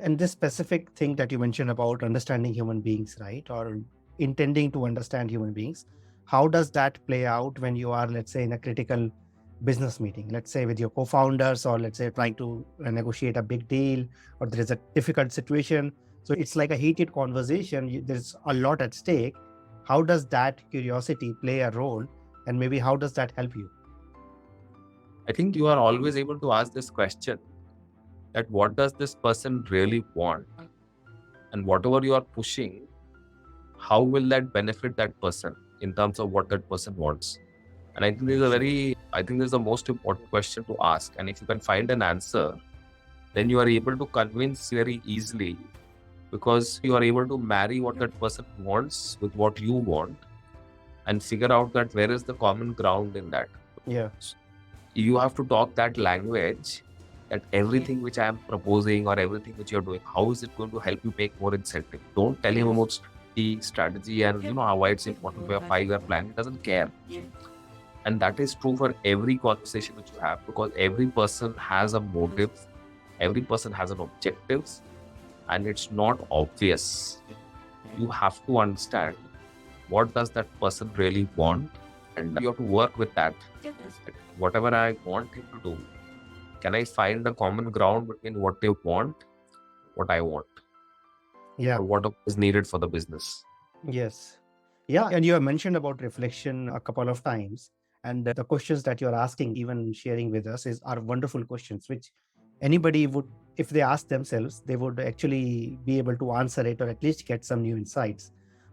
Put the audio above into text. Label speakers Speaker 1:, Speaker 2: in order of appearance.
Speaker 1: And this specific thing that you mentioned about understanding human beings, right? Or intending to understand human beings, how does that play out when you are, let's say, in a critical business meeting, let's say with your co-founders, or let's say trying to negotiate a big deal, or there is a difficult situation. So it's like a heated conversation. There's a lot at stake. How does that curiosity play a role? And maybe how does that help you?
Speaker 2: I think you are always able to ask this question, that what does this person really want? And whatever you are pushing, how will that benefit that person in terms of what that person wants? And I think this is the most important question to ask. And if you can find an answer, then you are able to convince very easily, because you are able to marry what that person wants with what you want and figure out that where is the common ground in that.
Speaker 1: Yeah.
Speaker 2: You have to talk that language, that everything which I am proposing or everything which you're doing, how is it going to help you make more incentive? Don't tell him about the strategy and why it's important for your 5-year plan. He doesn't care. And that is true for every conversation which you have, because every person has a motive, every person has an objectives, and it's not obvious. You have to understand what does that person really want, and you have to work with that. Whatever I want him to do, can I find a common ground between what they want, what I want,
Speaker 1: Yeah.
Speaker 2: or what is needed for the business?
Speaker 1: Yes. Yeah. And you have mentioned about reflection a couple of times. And the questions that you're asking, even sharing with us, are wonderful questions, which anybody would, if they ask themselves, they would actually be able to answer it, or at least get some new insights.